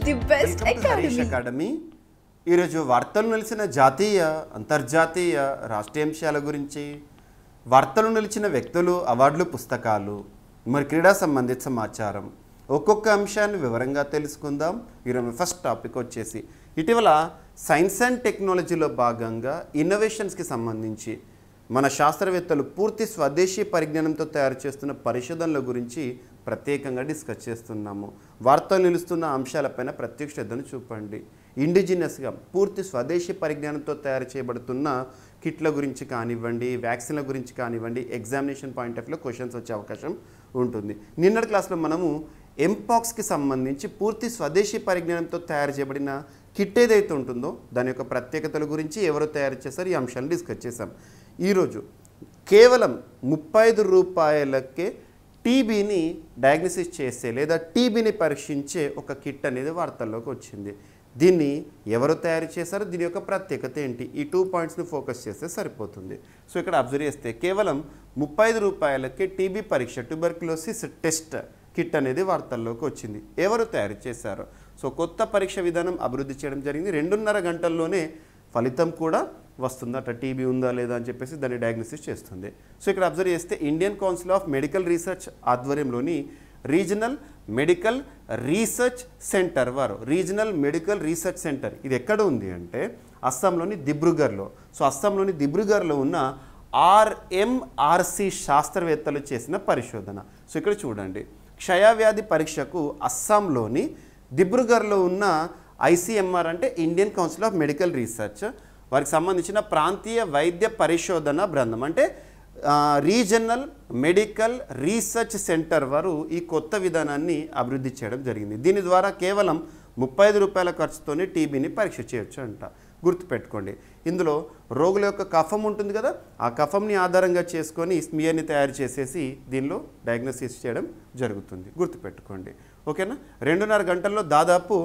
the best Harish academy ఈరోజు వార్తలు నిలిచిన జాతీయ అంతర్జాతీయ రాష్ట్రీయ అంశాల గురించి, వార్తలు నిలిచిన వ్యక్తులు, అవార్డులు, పుస్తకాలు, మరి క్రీడా సంబంధిత సమాచారం ఒక్కొక్క అంశాన్ని వివరంగా తెలుసుకుందాం. ఈరోజు ఫస్ట్ టాపిక్ వచ్చేసి ఇటీవల సైన్స్ అండ్ టెక్నాలజీలో భాగంగా ఇన్నోవేషన్స్కి సంబంధించి మన శాస్త్రవేత్తలు పూర్తి స్వదేశీ పరిజ్ఞానంతో తయారు చేస్తున్న పరిశోధనల గురించి ప్రత్యేకంగా డిస్కస్ చేస్తున్నాము. వార్తలు నిలుస్తున్న అంశాలపైన ప్రత్యేక శ్రద్ధను చూపండి. ఇండిజినస్గా పూర్తి స్వదేశీ పరిజ్ఞానంతో తయారు చేయబడుతున్న కిట్ల గురించి కానివ్వండి, వ్యాక్సిన్ల గురించి కానివ్వండి, ఎగ్జామినేషన్ పాయింట్ ఆఫ్ వ్యూలో క్వశ్చన్స్ వచ్చే అవకాశం ఉంటుంది. నిన్నటి క్లాస్లో మనము ఎంపాక్స్కి సంబంధించి పూర్తి స్వదేశీ పరిజ్ఞానంతో తయారు చేయబడిన కిట్ ఏదైతే ఉంటుందో దాని యొక్క ప్రత్యేకతల గురించి, ఎవరు తయారు చేశారు, ఈ అంశాలను డిస్కస్ చేశాం. ఈరోజు కేవలం 35 రూపాయలకే టీబీని డయాగ్నోసిస్ చేసే లేదా టీబీని పరీక్షించే ఒక కిట్ అనేది వార్తల్లోకి వచ్చింది. దీన్ని ఎవరు తయారు చేశారో, దీని యొక్క ప్రత్యేకత ఏంటి, ఈ 2 పాయింట్స్ని ఫోకస్ చేస్తే సరిపోతుంది. సో ఇక్కడ అబ్జర్వ్ చేస్తే కేవలం 35 రూపాయలకే టీబీ పరీక్ష, ట్యూబర్క్యులోసిస్ టెస్ట్ కిట్ అనేది వార్తల్లోకి వచ్చింది. ఎవరు తయారు చేశారో, సో కొత్త పరీక్ష విధానం అభివృద్ధి చేయడం జరిగింది. 2.5 గంటల్లోనే ఫలితం కూడా వస్తుందట, టీబీ ఉందా లేదా అని చెప్పేసి దాన్ని డయాగ్నోసిస్ చేస్తుంది. సో ఇక్కడ అబ్జర్వ్ చేస్తే Indian council of medical research ఆధ్వర్యంలోని రీజనల్ మెడికల్ రీసెర్చ్ సెంటర్ వారు, రీజనల్ మెడికల్ రీసెర్చ్ సెంటర్ ఇది ఎక్కడ ఉంది అంటే అస్సాంలోని దిబ్రూగర్లో. సో అస్సాంలోని దిబ్రూగర్లో ఉన్న ఆర్ఎంఆర్సి శాస్త్రవేత్తలు చేసిన పరిశోధన. సో ఇక్కడ చూడండి, క్షయవ్యాధి పరీక్షకు అస్సాంలోని దిబ్రూగర్లో ఉన్న ఐసీఎంఆర్ అంటే Indian council of medical research వారికి సంబంధించిన ప్రాంతీయ వైద్య పరిశోధన బృందం అంటే రీజనల్ మెడికల్ రీసెర్చ్ సెంటర్ వారు ఈ కొత్త విధానాన్ని అభివృద్ధి చేయడం జరిగింది. దీని ద్వారా కేవలం 35 రూపాయల ఖర్చుతోనే టీబీని పరీక్ష చేయొచ్చు అంట. గుర్తుపెట్టుకోండి, ఇందులో రోగుల యొక్క కఫం ఉంటుంది కదా, ఆ కఫంని ఆధారంగా చేసుకొని స్మియర్ని తయారు చేసేసి దీనిలో డయాగ్నోసిస్ చేయడం జరుగుతుంది. గుర్తుపెట్టుకోండి, ఓకేనా. 2.5 గంటల్లో దాదాపు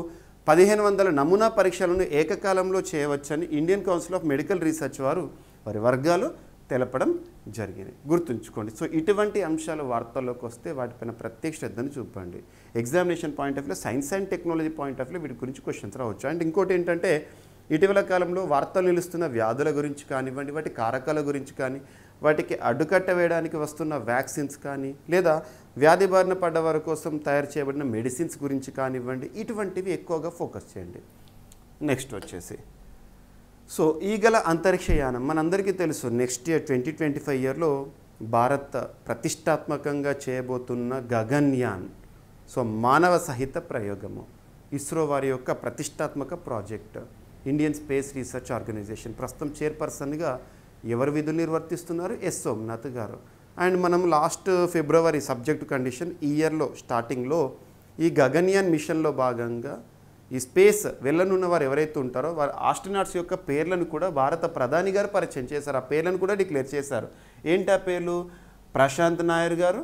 1500 నమూనా పరీక్షలను ఏకకాలంలో చేయవచ్చని Indian council of medical research వారు వారి వర్గాలు తెలపడం జరిగింది. గుర్తుంచుకోండి. సో ఇటువంటి అంశాలు వార్తల్లోకి వస్తే వాటిపైన ప్రత్యేక శ్రద్ధను చూపండి. ఎగ్జామినేషన్ పాయింట్ ఆఫ్ వ్యూలో, science and technology point of వ్యూలో వీటి గురించి క్వశ్చన్స్ రావచ్చు. అండ్ ఇంకోటి ఏంటంటే ఇటీవల కాలంలో వార్తలు నిలుస్తున్న వ్యాధుల గురించి కానివ్వండి, వాటి కారకాల గురించి కానీ, వాటికి అడ్డుకట్ట వేయడానికి వస్తున్న వ్యాక్సిన్స్ కానీ, లేదా వ్యాధి బారిన పడ్డ వారి కోసం తయారు చేయబడిన మెడిసిన్స్ గురించి కానివ్వండి, ఇటువంటివి ఎక్కువగా ఫోకస్ చేయండి. నెక్స్ట్ వచ్చేసి సో ఈగల అంతరిక్షయానం మనందరికీ తెలుసు. నెక్స్ట్ ఇయర్ 2025 ఇయర్లో భారత్ ప్రతిష్టాత్మకంగా చేయబోతున్న గగన్యాన్, సో మానవ సహిత ప్రయోగము, ఇస్రో వారి యొక్క ప్రతిష్టాత్మక project. Indian Space Research Organisation ప్రస్తుతం చైర్పర్సన్గా ఎవరు విధులు నిర్వర్తిస్తున్నారు? ఎస్ సోమనాథ్ గారు. అండ్ మనం లాస్ట్ ఫిబ్రవరి సబ్జెక్ట్ కండిషన్ ఈ ఇయర్లో స్టార్టింగ్లో ఈ గగన్యాన్ మిషన్లో భాగంగా ఈ స్పేస్ వెళ్ళనున్న వారు ఎవరైతే ఉంటారో వారు ఆస్ట్రోనాట్స్ యొక్క పేర్లను కూడా భారత ప్రధాని గారు పరిచయం చేశారు. ఆ పేర్లను కూడా డిక్లేర్ చేశారు. ఏంటి ఆ పేర్లు? ప్రశాంత్ నాయర్ గారు,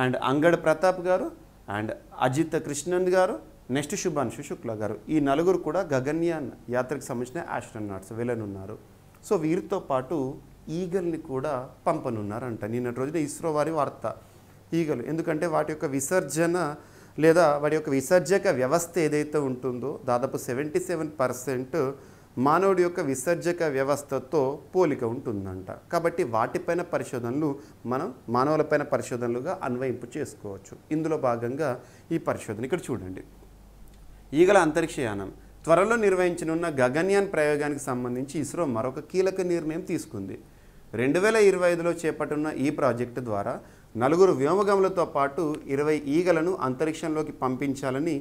అండ్ అంగడ్ ప్రతాప్ గారు, అండ్ అజిత్ కృష్ణన్ గారు, నెక్స్ట్ శుభాన్షు శుక్లా గారు. ఈ నలుగురు కూడా గగన్యాన్ యాత్రకు సంబంధించిన ఆస్ట్రోనాట్స్ వెళ్ళనున్నారు. సో వీరితో పాటు ఈగల్ని కూడా పంపనున్నారంట. నిన్నటి రోజున ఇస్రో వారి వార్త. ఈగలు ఎందుకంటే వాటి యొక్క విసర్జన లేదా వాటి యొక్క విసర్జక వ్యవస్థ ఏదైతే ఉంటుందో దాదాపు 77% మానవుడి యొక్క విసర్జక వ్యవస్థతో పోలిక ఉంటుందంట. కాబట్టి వాటిపైన పరిశోధనలు మనం మానవులపైన పరిశోధనలుగా అన్వయింపు చేసుకోవచ్చు. ఇందులో భాగంగా ఈ పరిశోధన ఇక్కడ చూడండి. ఈగల అంతరిక్షయానం త్వరలో నిర్వహించనున్న గగన్యాన్ ప్రయోగానికి సంబంధించి ఇస్రో మరొక కీలక నిర్ణయం తీసుకుంది. 2025లో చేపట్టున్న ఈ ప్రాజెక్టు ద్వారా 4 వ్యోమగాములతో పాటు 20 ఈగలను అంతరిక్షంలోకి పంపించాలని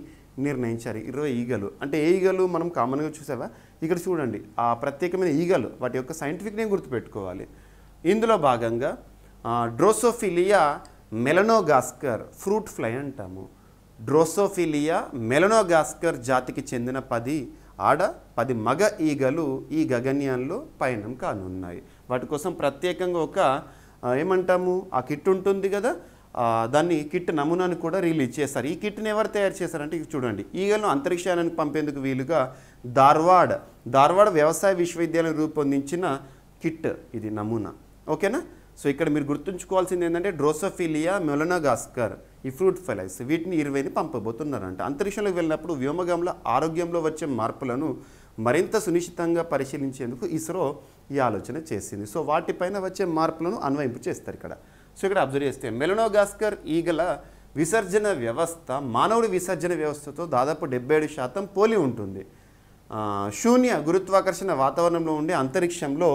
నిర్ణయించారు. 20 ఈగలు అంటే ఏ ఈగలు మనం కామన్గా చూసావా? ఇక్కడ చూడండి, ఆ ప్రత్యేకమైన ఈగలు వాటి యొక్క సైంటిఫిక్ నేమ్ గుర్తుపెట్టుకోవాలి. ఇందులో భాగంగా డ్రోసోఫిలియా మెలనోగాస్కర్ ఫ్రూట్ ఫ్లై అంటాము. డ్రోసోఫిలియా మెలనోగాస్కర్ జాతికి చెందిన 10 మగ ఈగలు ఈ గగన్యాన్లో పయనం కానున్నాయి. వాటి కోసం ప్రత్యేకంగా ఒక ఏమంటాము ఆ కిట్ ఉంటుంది కదా, దాన్ని కిట్ నమూనాను కూడా రిలీజ్ చేశారు. ఈ కిట్ని ఎవరు తయారు చేశారంటే ఇది చూడండి, ఈగలను అంతరిక్షానికి పంపేందుకు వీలుగా ధార్వాడ్ వ్యవసాయ విశ్వవిద్యాలయం రూపొందించిన కిట్ ఇది నమూనా. ఓకేనా. సో ఇక్కడ మీరు గుర్తుంచుకోవాల్సింది ఏంటంటే డ్రోసోఫిలియా మెలనోగాస్కర్ ఈ ఫ్రూట్ ఫ్లైస్ వీటిని 20ని పంపబోతున్నారంట. అంతరిక్షంలోకి వెళ్ళినప్పుడు వ్యోమగాముల ఆరోగ్యంలో వచ్చే మార్పులను మరింత సునిశ్చితంగా పరిశీలించేందుకు ఇస్రో ఈ ఆలోచన చేసింది. సో వాటిపైన వచ్చే మార్పులను అన్వయింపు చేస్తారు ఇక్కడ. సో ఇక్కడ అబ్జర్వ్ చేస్తే మెలనోగాస్కర్ ఈగల విసర్జన వ్యవస్థ మానవుడి విసర్జన వ్యవస్థతో దాదాపు 77% పోలి ఉంటుంది. శూన్య గురుత్వాకర్షణ వాతావరణంలో ఉండే అంతరిక్షంలో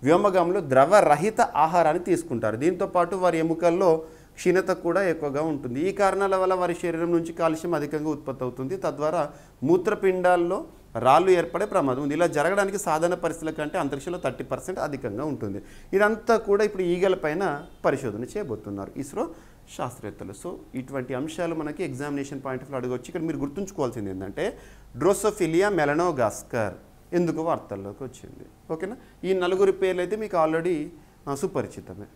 వ్యోమగాములు ద్రవరహిత ఆహారాన్ని తీసుకుంటారు. దీంతోపాటు వారి ఎముకల్లో క్షీణత కూడా ఎక్కువగా ఉంటుంది. ఈ కారణాల వల్ల వారి శరీరం నుంచి కాల్షియం అధికంగా ఉత్పత్తి అవుతుంది. తద్వారా మూత్రపిండాల్లో రాళ్ళు ఏర్పడే ప్రమాదం ఉంది. ఇలా జరగడానికి సాధారణ పరిస్థితుల కంటే అంతరిక్షంలో 30% అధికంగా ఉంటుంది. ఇదంతా కూడా ఇప్పుడు ఈగల పైన పరిశోధన చేయబోతున్నారు ఇస్రో శాస్త్రవేత్తలు. సో ఇటువంటి అంశాలు మనకి ఎగ్జామినేషన్ పాయింట్ ఆఫ్ వ్యూ అడగవచ్చు. ఇక్కడ మీరు గుర్తుంచుకోవాల్సింది ఏంటంటే డ్రోసోఫిలియా మెలనోగాస్కర్ ఎందుకు వార్తల్లోకి వచ్చింది. ఓకేనా, ఈ 4 పేర్లు అయితే మీకు ఆల్రెడీ సుపరిచితమే.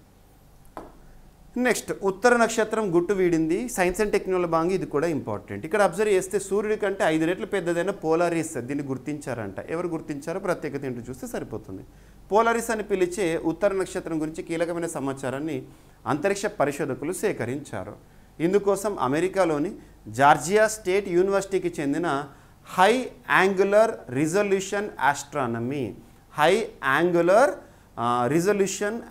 నెక్స్ట్ ఉత్తర నక్షత్రం గుట్టు వీడింది. సైన్స్ అండ్ టెక్నాలజీ భాగంగా ఇది కూడా ఇంపార్టెంట్. ఇక్కడ అబ్జర్వ్ చేస్తే సూర్యుడి కంటే 5 రెట్లు పెద్దదైన పోలారిస్ దీన్ని గుర్తించారంట. ఎవరు గుర్తించారో ప్రత్యేకత ఏంటో చూస్తే సరిపోతుంది. పోలారిస్ అని పిలిచే ఉత్తర నక్షత్రం గురించి కీలకమైన సమాచారాన్ని అంతరిక్ష పరిశోధకులు సేకరించారు. ఇందుకోసం అమెరికాలోని జార్జియా స్టేట్ యూనివర్సిటీకి చెందిన హై యాంగులర్ రిజల్యూషన్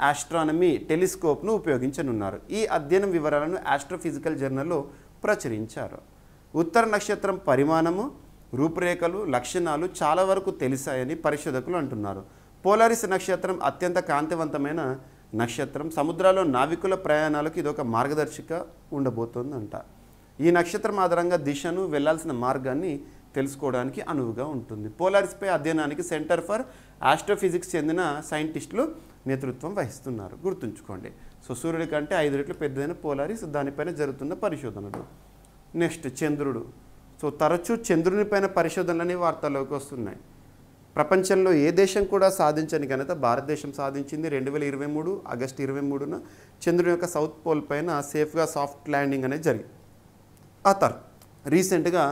ఆస్ట్రానమీ టెలిస్కోప్ను ఉపయోగించనున్నారు. ఈ అధ్యయనం వివరాలను ఆస్ట్రోఫిజికల్ జర్నల్లో ప్రచురించారు. ఉత్తర నక్షత్రం పరిమాణము, రూపురేఖలు, లక్షణాలు చాలా వరకు తెలిసాయని పరిశోధకులు అంటున్నారు. పోలారిస్ నక్షత్రం అత్యంత కాంతివంతమైన నక్షత్రం. సముద్రాల్లో నావికుల ప్రయాణాలకు ఇదొక మార్గదర్శిక ఉండబోతోందంట. ఈ నక్షత్రం ఆధారంగా దిశను వెళ్లాల్సిన మార్గాన్ని తెలుసుకోవడానికి అనువుగా ఉంటుంది. పోలారిస్పై అధ్యయనానికి సెంటర్ ఫర్ ఆస్ట్రోఫిజిక్స్ చెందిన సైంటిస్టులు నేతృత్వం వహిస్తున్నారు. గుర్తుంచుకోండి. సో సూర్యుడి కంటే 5 రెట్లు పెద్దదైన పోలారిస్, దానిపైన జరుగుతున్న పరిశోధనలు. నెక్స్ట్ చంద్రుడు. సో తరచూ చంద్రునిపైన పరిశోధనలని వార్తల్లోకి వస్తున్నాయి. ప్రపంచంలో ఏ దేశం కూడా సాధించని ఘనత భారతదేశం సాధించింది. 2023 ఆగస్టు 23న చంద్రుని యొక్క సౌత్ పోల్ పైన సేఫ్గా సాఫ్ట్ ల్యాండింగ్ అనేది జరిగింది. ఆ తర్వాత రీసెంట్గా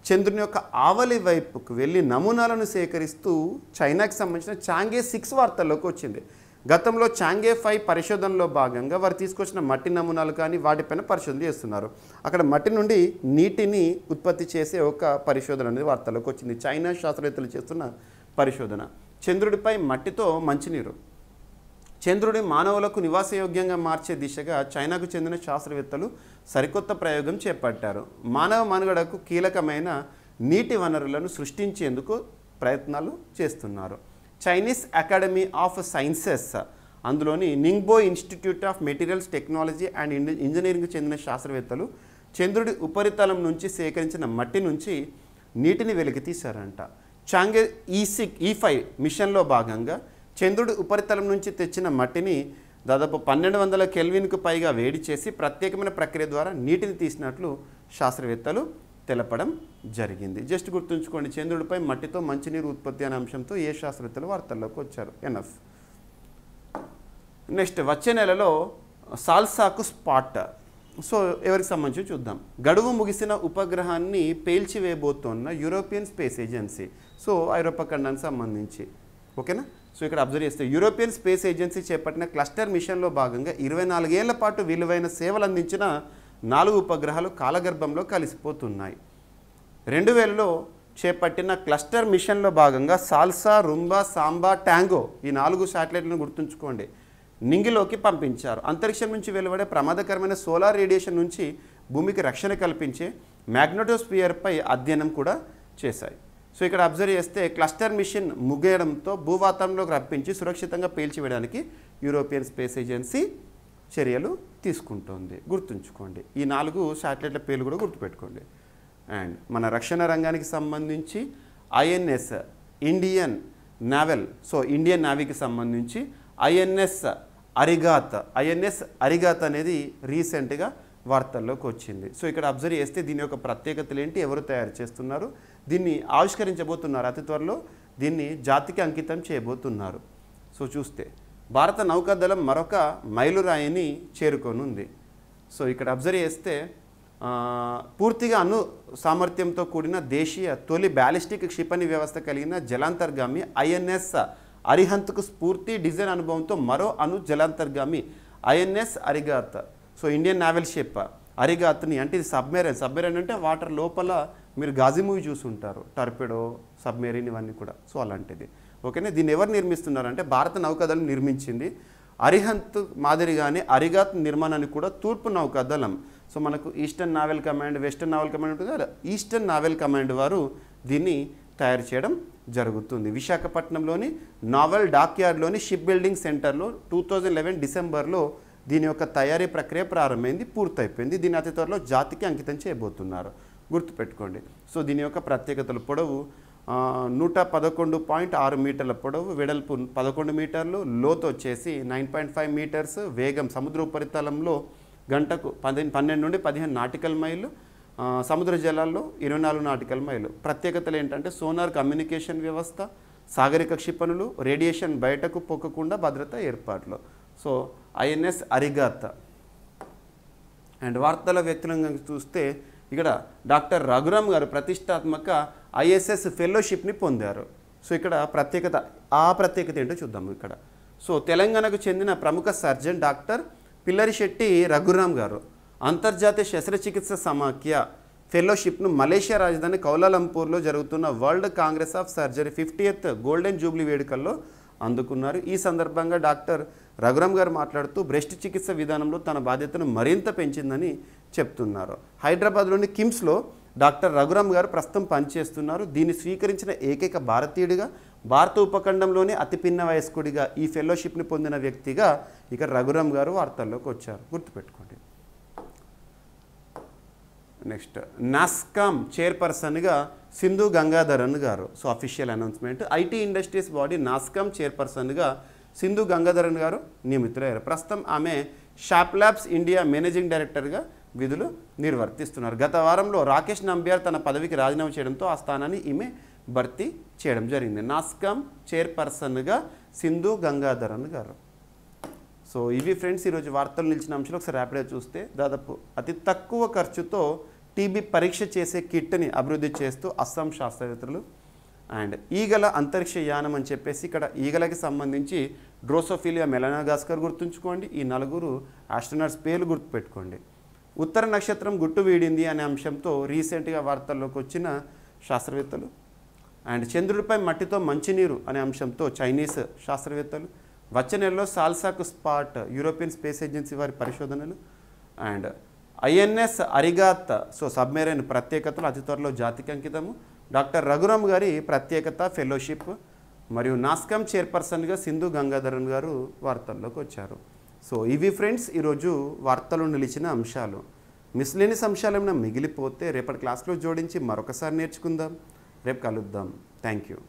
చంద్రుని యొక్క ఆవలి వైపుకు వెళ్ళి నమూనాలను సేకరిస్తూ చైనాకి సంబంధించిన చాంగే 6 వార్తల్లోకి వచ్చింది. గతంలో చాంగే 5 పరిశోధనలో భాగంగా వారు తీసుకొచ్చిన మట్టి నమూనాలు కానీ వాటిపైన పరిశోధన చేస్తున్నారు. అక్కడ మట్టి నుండి నీటిని ఉత్పత్తి చేసే ఒక పరిశోధన అనేది వార్తల్లోకి వచ్చింది. చైనా శాస్త్రవేత్తలు చేస్తున్న పరిశోధన. చంద్రుడిపై మట్టితో మంచినీరు. చంద్రుడి మానవులకు నివాసయోగ్యంగా మార్చే దిశగా చైనాకు చెందిన శాస్త్రవేత్తలు సరికొత్త ప్రయోగం చేపట్టారు. మానవ మనుగడకు కీలకమైన నీటి వనరులను సృష్టించేందుకు ప్రయత్నాలు చేస్తున్నారు. చైనీస్ అకాడమీ ఆఫ్ సైన్సెస్ అందులోని Ningbo institute of materials technology and ఇంజనీరింగ్కి చెందిన శాస్త్రవేత్తలు చంద్రుడి ఉపరితలం నుంచి సేకరించిన మట్టి నుంచి నీటిని వెలికి తీశారంట. చాంగే E5 మిషన్లో భాగంగా చంద్రుడి ఉపరితలం నుంచి తెచ్చిన మట్టిని దాదాపు 1200 కెల్విన్కు పైగా వేడి చేసి ప్రత్యేకమైన ప్రక్రియ ద్వారా నీటిని తీసినట్లు శాస్త్రవేత్తలు తెలపడం జరిగింది. జస్ట్ గుర్తుంచుకోండి, చంద్రుడిపై మట్టితో మంచినీరు ఉత్పత్తి అనే అంశంతో ఏ శాస్త్రవేత్తలు వార్తల్లోకి వచ్చారు. ఎనఫ్. నెక్స్ట్ వచ్చే నెలలో సాల్సాకు స్పాట్. సో ఎవరికి సంబంధించి చూద్దాం. గడువు ముగిసిన ఉపగ్రహాన్ని పేల్చివేయబోతోన్న యూరోపియన్ స్పేస్ ఏజెన్సీ. సో ఐరోపా ఖండానికి సంబంధించి. ఓకేనా. సో ఇక్కడ అబ్జర్వ్ చేస్తే యూరోపియన్ స్పేస్ ఏజెన్సీ చేపట్టిన క్లస్టర్ మిషన్లో భాగంగా 24 ఏళ్ల పాటు విలువైన సేవలు అందించిన 4 ఉపగ్రహాలు కాలగర్భంలో కలిసిపోతున్నాయి. 2000లో చేపట్టిన క్లస్టర్ మిషన్లో భాగంగా సాల్సా, రుంబా, సాంబా, ట్యాంగో ఈ 4 శాటిలైట్లను గుర్తుంచుకోండి నింగిలోకి పంపించారు. అంతరిక్షం నుంచి వెలువడే ప్రమాదకరమైన సోలార్ రేడియేషన్ నుంచి భూమికి రక్షణ కల్పించే మ్యాగ్నెటోస్ఫియర్పై అధ్యయనం కూడా చేశాయి. సో ఇక్కడ అబ్జర్వ్ చేస్తే క్లస్టర్ మిషన్ ముగియడంతో భూవాతావరణంలోకి రప్పించి సురక్షితంగా పేల్చివేయడానికి యూరోపియన్ స్పేస్ ఏజెన్సీ చర్యలు తీసుకుంటోంది. గుర్తుంచుకోండి. ఈ 4 శాటిలైట్ల పేర్లు కూడా గుర్తుపెట్టుకోండి. అండ్ మన రక్షణ రంగానికి సంబంధించి INS Indian naval. So Indian నావీకి సంబంధించి INS అరిగాత్ అనేది రీసెంట్గా వార్తల్లోకి వచ్చింది. సో ఇక్కడ అబ్జర్వ్ చేస్తే దీని యొక్క ప్రత్యేకతలు ఏంటి, ఎవరు తయారు చేస్తున్నారు, దీన్ని ఆవిష్కరించబోతున్నారు. అతి త్వరలో దీన్ని జాతికి అంకితం చేయబోతున్నారు. సో చూస్తే భారత నౌకాదళం మరొక మైలురాయిని చేరుకోనుంది. సో ఇక్కడ అబ్జర్వ్ చేస్తే పూర్తిగా అణు సామర్థ్యంతో కూడిన దేశీయ తొలి బ్యాలిస్టిక్ క్షిపణి వ్యవస్థ కలిగిన జలాంతర్గామి INS అరిహంత్కు స్ఫూర్తి డిజైన్ అనుభవంతో మరో జలాంతర్గామి INS Arighaat. So Indian naval ship అరిగాత్ని అంటే ఇది సబ్మెరైన్ అంటే వాటర్ లోపల మీరు గాజీ మూవీ చూసుంటారు, టర్పెడో, సబ్మెరీన్ ఇవన్నీ కూడా. సో అలాంటిది ఓకేనా. దీన్ని ఎవరు నిర్మిస్తున్నారంటే భారత నౌకాదళం నిర్మించింది. అరిహంత్ మాదిరిగానే అరిగాత్ నిర్మాణానికి కూడా తూర్పు నౌకాదళం, సో మనకు Eastern Naval Command, Western Naval Command ఉంటుంది కదా, ఈస్టర్న్ నావల్ కమాండ్ వారు దీన్ని తయారు చేయడం జరుగుతుంది. విశాఖపట్నంలోని నావల్ డాక్యార్డ్లోని షిప్ బిల్డింగ్ సెంటర్లో 2011 డిసెంబర్లో దీని యొక్క తయారీ ప్రక్రియ ప్రారంభమైంది, పూర్తయిపోయింది. దీన్ని అతి త్వరలో జాతికి అంకితం చేయబోతున్నారు, గుర్తుపెట్టుకోండి. సో దీని యొక్క ప్రత్యేకతలు: పొడవు 111.6 మీటర్ల పొడవు, వెడల్పు 11 మీటర్లు, లోతు వచ్చేసి 9.5 మీటర్స్, వేగం సముద్ర ఉపరితలంలో గంటకు 12 నుండి 15 నాటికల్ మైళ్ళు, సముద్ర జలాల్లో 24 నాటికల్ మైళ్ళు. ప్రత్యేకతలు ఏంటంటే సోనార్ కమ్యూనికేషన్ వ్యవస్థ, సాగరిక క్షిపణులు, రేడియేషన్ బయటకు పొక్కకుండా భద్రత ఏర్పాట్లు. So INS Arighat. అండ్ వార్తల వ్యక్తులంగా చూస్తే ఇక్కడ డాక్టర్ రఘురామ్ గారు ప్రతిష్టాత్మక ఐఎస్ఎస్ ఫెలోషిప్ని పొందారు. సో ఇక్కడ ప్రత్యేకత ఏంటో చూద్దాము ఇక్కడ. సో తెలంగాణకు చెందిన ప్రముఖ సర్జన్ డాక్టర్ పిల్లరిశెట్టి రఘురామ్ గారు అంతర్జాతీయ శస్త్రచికిత్స సమాఖ్య ఫెలోషిప్ను మలేషియా రాజధాని కౌలాలంపూర్లో జరుగుతున్న world Congress of surgery 50th golden Jubilee వేడుకల్లో అందుకున్నారు. ఈ సందర్భంగా డాక్టర్ రఘురామ్ గారు మాట్లాడుతూ బ్రెస్ట్ చికిత్స విధానంలో తన బాధ్యతను మరింత పెంచిందని చెప్తున్నారు. హైదరాబాద్లోని కిమ్స్లో డాక్టర్ రఘురామ్ గారు ప్రస్తుతం పనిచేస్తున్నారు. దీన్ని స్వీకరించిన ఏకైక భారతీయుడిగా, భారత ఉపఖండంలోనే అతి పిన్న వయస్కుడిగా, ఈ ఫెలోషిప్ని పొందిన వ్యక్తిగా ఇక రఘురామ్ గారు వార్తల్లోకి వచ్చారు, గుర్తుపెట్టుకోండి. నెక్స్ట్ నాస్కామ్ చైర్పర్సన్గా సింధు గంగాధరన్ గారు. So official announcement. IT industries body NASSCOM చైర్పర్సన్గా సింధు గంగాధరన్ గారు నియమితులయ్యారు. ప్రస్తుతం ఆమె షాప్ ల్యాబ్స్ ఇండియా మేనేజింగ్ డైరెక్టర్గా విధులు నిర్వర్తిస్తున్నారు. గత వారంలో రాకేష్ నంబియార్ తన పదవికి రాజీనామా చేయడంతో ఆ స్థానాన్ని ఈమె భర్తీ చేయడం జరిగింది. నాస్కామ్ చైర్పర్సన్గా సింధు గంగాధరన్ గారు. సో ఇవి ఫ్రెండ్స్ ఈరోజు వార్తలు నిలిచిన అంశాలు. ఒకసారి ర్యాపిడ్గా చూస్తే దాదాపు అతి తక్కువ ఖర్చుతో టీబీ పరీక్ష చేసే కిట్ని అభివృద్ధి చేస్తూ అస్సాం శాస్త్రవేత్తలు. అండ్ ఈగల అంతరిక్ష యానం అని చెప్పేసి ఇక్కడ ఈగలకి సంబంధించి డ్రోసోఫిలియా మెలనాగాస్కర్ గుర్తుంచుకోండి. ఈ 4 ఆస్ట్రోనాట్స్ పేర్లు గుర్తుపెట్టుకోండి. ఉత్తర నక్షత్రం గుట్టు వీడింది అనే అంశంతో రీసెంట్గా వార్తల్లోకి వచ్చిన శాస్త్రవేత్తలు. అండ్ చంద్రుడిపై మట్టితో మంచినీరు అనే అంశంతో చైనీస్ శాస్త్రవేత్తలు. వచ్చే నెలలో సాల్సాకు స్పాట్ యూరోపియన్ స్పేస్ ఏజెన్సీ వారి పరిశోధనలు. And INS Arighaat so submarine ప్రత్యేకతలు అతి త్వరలో జాతికి అంకితము. డాక్టర్ రఘురామ్ గారి ప్రత్యేకత ఫెలోషిప్, మరియు నాస్కామ్ చైర్పర్సన్గా సింధు గంగాధరన్ గారు వార్తల్లోకి వచ్చారు. సో ఇవి ఫ్రెండ్స్ ఈరోజు వార్తలు నిలిచిన అంశాలు. మిస్లేనియస్ అంశాలు ఏమైనా మిగిలిపోతే రేపటి క్లాస్లో జోడించి మరొకసారి నేర్చుకుందాం. రేపు కలుద్దాం. Thank you.